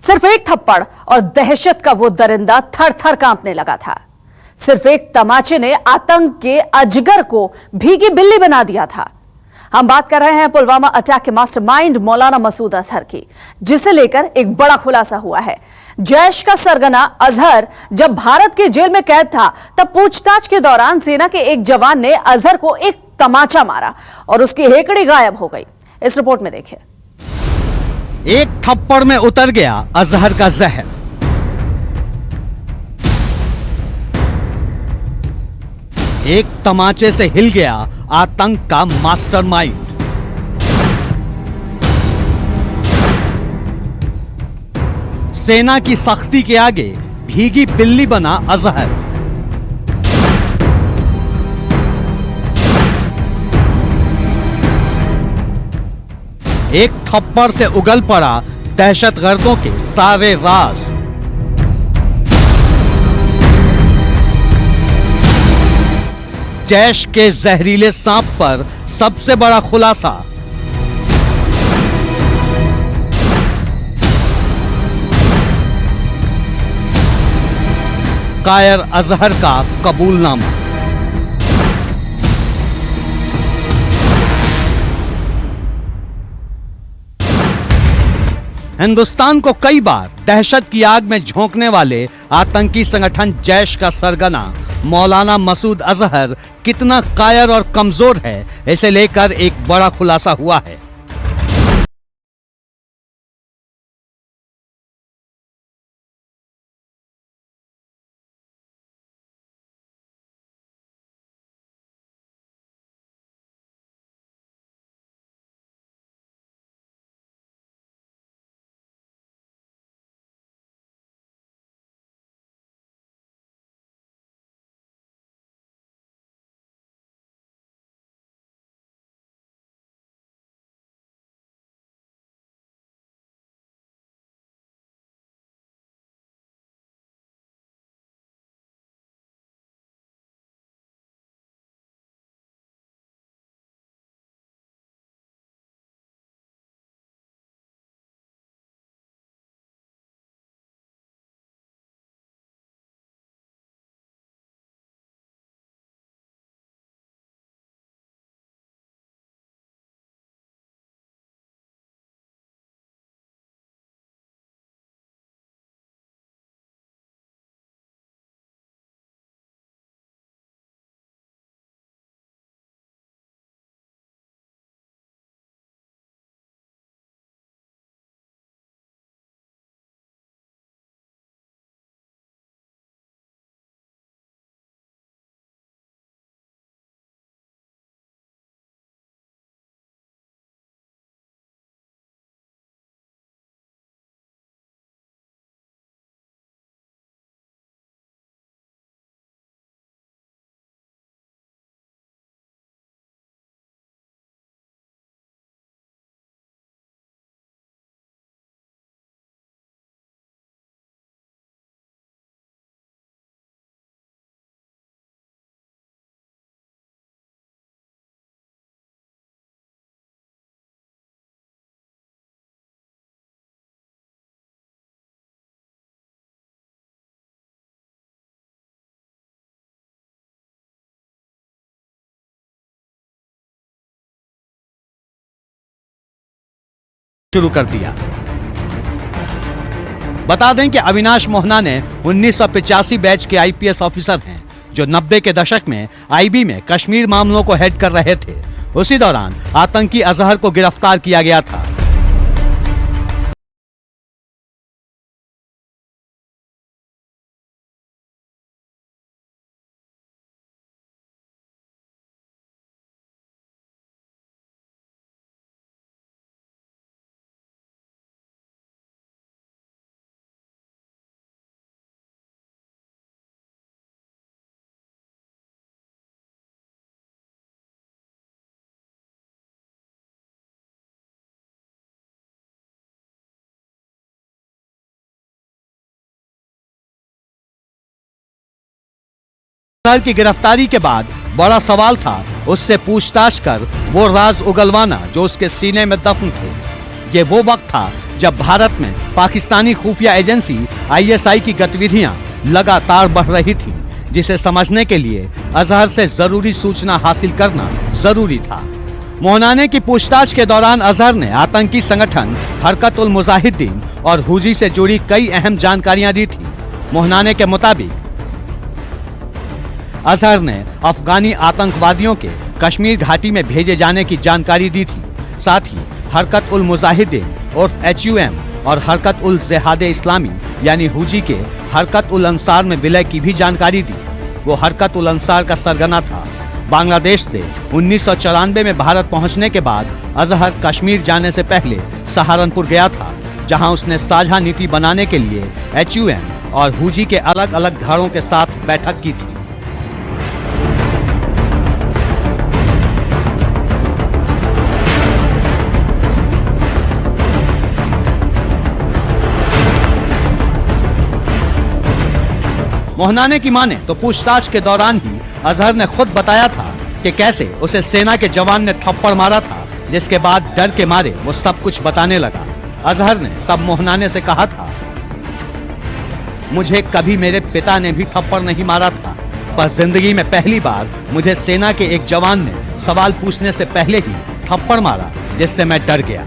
सिर्फ एक थप्पड़ और दहशत का वो दरिंदा थर थर कांपने लगा था। सिर्फ एक तमाचे ने आतंक के अजगर को भीगी बिल्ली बना दिया था। हम बात कर रहे हैं पुलवामा अटैक के मास्टरमाइंड मौलाना मसूद अजहर की, जिसे लेकर एक बड़ा खुलासा हुआ है। जैश का सरगना अजहर जब भारत की जेल में कैद था, तब पूछताछ के दौरान सेना के एक जवान ने अजहर को एक तमाचा मारा और उसकी हेकड़ी गायब हो गई। इस रिपोर्ट में देखिए। एक थप्पड़ में उतर गया अजहर का जहर। एक तमाचे से हिल गया आतंक का मास्टरमाइंड। सेना की सख्ती के आगे भीगी बिल्ली बना अजहर। एक थप्पड़ से उगल पड़ा दहशतगर्दों के सारे राज। जैश के जहरीले सांप पर सबसे बड़ा खुलासा। कायर अजहर का कबूलनामा। हिंदुस्तान को कई बार दहशत की आग में झोंकने वाले आतंकी संगठन जैश का सरगना मौलाना मसूद अजहर कितना कायर और कमजोर है, इसे लेकर एक बड़ा खुलासा हुआ है। शुरू कर दिया। बता दें कि अविनाश मोहना ने 1985 बैच के आईपीएस ऑफिसर हैं, जो 90 के दशक में आईबी में कश्मीर मामलों को हेड कर रहे थे। उसी दौरान आतंकी अजहर को गिरफ्तार किया गया था। अजहर की गिरफ्तारी के बाद बड़ा सवाल था उससे पूछताछ कर वो राज उगलवाना जो उसके सीने में दफन थे। ये वो वक्त था जब भारत में पाकिस्तानी खुफिया एजेंसी ISI की गतिविधियां लगातार बढ़ रही थी, जिसे समझने के लिए अजहर से जरूरी सूचना हासिल करना जरूरी था। मोहनाने की पूछताछ के दौरान अजहर ने आतंकी संगठन हरकत उल मुजाहिदीन और हुजी से जुड़ी कई अहम जानकारियां दी थी। मोहनाने के मुताबिक अजहर ने अफगानी आतंकवादियों के कश्मीर घाटी में भेजे जाने की जानकारी दी थी। साथ ही हरकत उल मुजाहिदीन उर्फ HUM और हरकत उल जिहादे इस्लामी यानी हुजी के हरकत उल अंसार में विलय की भी जानकारी दी। वो हरकत उल अंसार का सरगना था। बांग्लादेश से 1994 में भारत पहुंचने के बाद अजहर कश्मीर जाने से पहले सहारनपुर गया था, जहां उसने साझा नीति बनाने के लिए HUM और हुजी के अलग अलग धारों के साथ बैठक की थी। मोहनाने की माने तो पूछताछ के दौरान ही अजहर ने खुद बताया था कि कैसे उसे सेना के जवान ने थप्पड़ मारा था, जिसके बाद डर के मारे वो सब कुछ बताने लगा। अजहर ने तब मोहनाने से कहा था, मुझे कभी मेरे पिता ने भी थप्पड़ नहीं मारा था, पर जिंदगी में पहली बार मुझे सेना के एक जवान ने सवाल पूछने से पहले ही थप्पड़ मारा, जिससे मैं डर गया।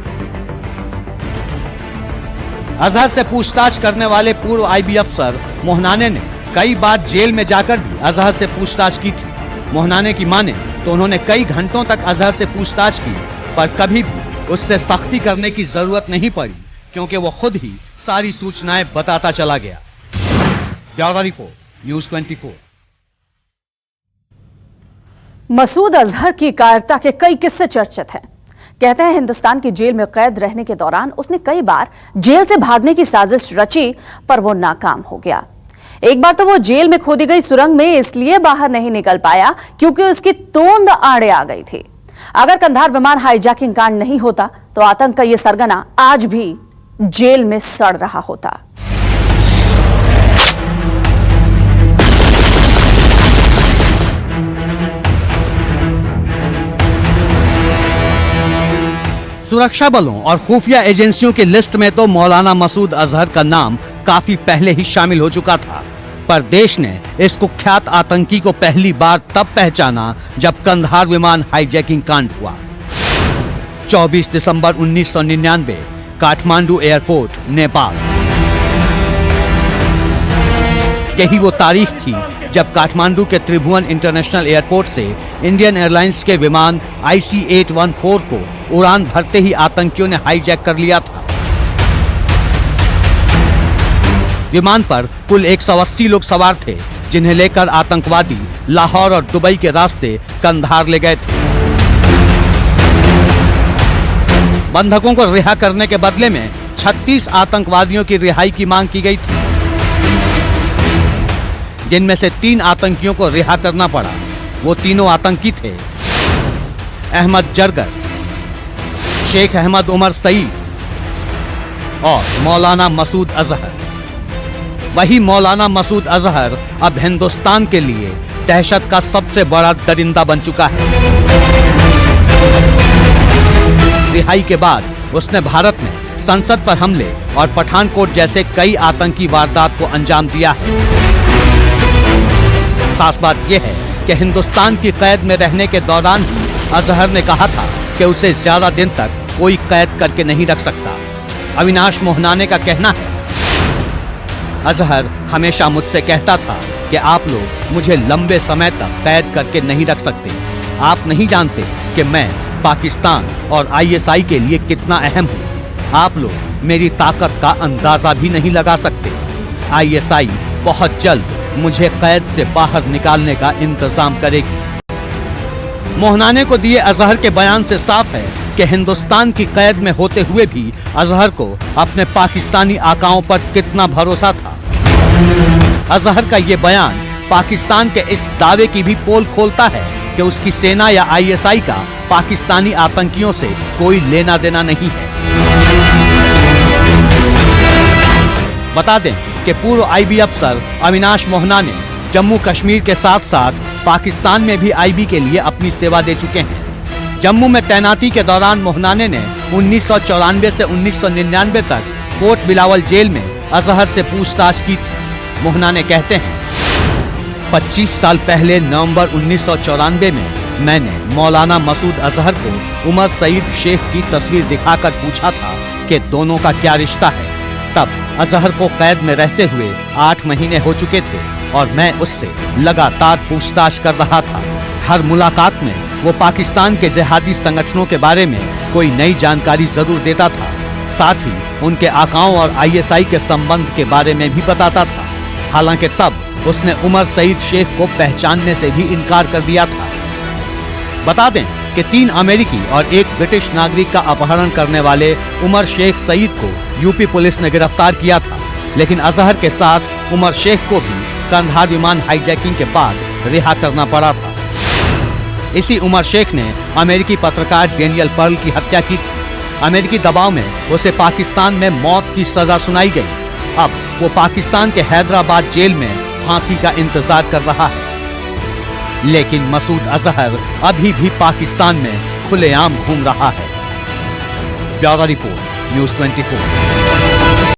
अजहर से पूछताछ करने वाले पूर्व IB अफसर मोहनाने ने कई बार जेल में जाकर भी अजहर से पूछताछ की थी। मोहनाने की माने तो उन्होंने कई घंटों तक अजहर से पूछताछ की, पर कभी भी उससे सख्ती करने की जरूरत नहीं पड़ी, क्योंकि वो खुद ही सारी सूचनाएं बताता चला गया। Bureau report, news 24। Masood Azhar की कायरता के कई किस्से चर्चित हैं। कहते हैं हिंदुस्तान की जेल में कैद रहने के दौरान उसने कई बार जेल से भागने की साजिश रची, पर वो नाकाम हो गया। एक बार तो वो जेल में खोदी गई सुरंग में इसलिए बाहर नहीं निकल पाया क्योंकि उसकी तोंद आड़े आ गई थी। अगर कंधार विमान हाईजैकिंग कांड नहीं होता तो आतंक का ये सरगना आज भी जेल में सड़ रहा होता। सुरक्षा बलों और खुफिया एजेंसियों की लिस्ट में तो मौलाना मसूद अजहर का नाम काफी पहले ही शामिल हो चुका था, पर देश ने इस कुख्यात आतंकी को पहली बार तब पहचाना जब कंधार विमान हाईजैकिंग कांड हुआ। 24 दिसंबर 1999, काठमांडू एयरपोर्ट, नेपाल। यही वो तारीख थी जब काठमांडू के त्रिभुवन इंटरनेशनल एयरपोर्ट से इंडियन एयरलाइंस के विमान IC-814 को उड़ान भरते ही आतंकियों ने हाईजैक कर लिया था। विमान पर कुल 180 लोग सवार थे, जिन्हें लेकर आतंकवादी लाहौर और दुबई के रास्ते कंधार ले गए थे। बंधकों को रिहा करने के बदले में 36 आतंकवादियों की रिहाई की मांग की गई थी, जिनमें से 3 आतंकियों को रिहा करना पड़ा। वो तीनों आतंकी थे अहमद जरगर, शेख अहमद उमर सईद और मौलाना मसूद अजहर। वही मौलाना मसूद अजहर अब हिंदुस्तान के लिए दहशत का सबसे बड़ा दरिंदा बन चुका है। रिहाई के बाद उसने भारत में संसद पर हमले और पठानकोट जैसे कई आतंकी वारदात को अंजाम दिया है। खास बात यह है कि हिंदुस्तान की कैद में रहने के दौरान ही अजहर ने कहा था कि उसे ज्यादा दिन तक कोई कैद करके नहीं रख सकता। अविनाश मोहनाने का कहना है, अजहर हमेशा मुझसे कहता था कि आप लोग मुझे लंबे समय तक कैद करके नहीं रख सकते। आप नहीं जानते कि मैं पाकिस्तान और ISI के लिए कितना अहम हूँ। आप लोग मेरी ताकत का अंदाजा भी नहीं लगा सकते। ISI बहुत जल्द मुझे कैद से बाहर निकालने का इंतजाम करेगी। मोहनाने को दिए अजहर के बयान से साफ है कि हिंदुस्तान की कैद में होते हुए भी अजहर को अपने पाकिस्तानी आकाओं पर कितना भरोसा था। अजहर का ये बयान पाकिस्तान के इस दावे की भी पोल खोलता है कि उसकी सेना या ISI का पाकिस्तानी आतंकियों से कोई लेना देना नहीं है। बता दें कि पूर्व IB अफसर अविनाश मोहनाने जम्मू कश्मीर के साथ साथ पाकिस्तान में भी IB के लिए अपनी सेवा दे चुके हैं। जम्मू में तैनाती के दौरान मोहनाने ने 1994 से 1999 तक कोट बिलावल जेल में अजहर से पूछताछ की थी। मोहनाने कहते हैं, 25 साल पहले नवंबर 1994 में मैंने मौलाना मसूद अजहर को उमर सईद शेख की तस्वीर दिखाकर पूछा था कि दोनों का क्या रिश्ता है। तब अजहर को कैद में रहते हुए 8 महीने हो चुके थे और मैं उससे लगातार पूछताछ कर रहा था। हर मुलाकात में वो पाकिस्तान के जिहादी संगठनों के बारे में कोई नई जानकारी जरूर देता था, साथ ही उनके आकाओं और आईएसआई के संबंध के बारे में भी बताता था। हालांकि तब उसने उमर सईद शेख को पहचानने से भी इनकार कर दिया था। बता दें कि 3 अमेरिकी और 1 ब्रिटिश नागरिक का अपहरण करने वाले उमर शेख सईद को यूपी पुलिस ने गिरफ्तार किया था, लेकिन अजहर के साथ उमर शेख को भी कंधार विमान हाईजैकिंग के बाद रिहा करना पड़ा था। इसी उमर शेख ने अमेरिकी पत्रकार डेनियल पर्ल की हत्या की थी। अमेरिकी दबाव में उसे पाकिस्तान में मौत की सजा सुनाई गई। अब वो पाकिस्तान के हैदराबाद जेल में फांसी का इंतजार कर रहा है। लेकिन मसूद अजहर अभी भी पाकिस्तान में खुलेआम घूम रहा है। Bureau report, news 24।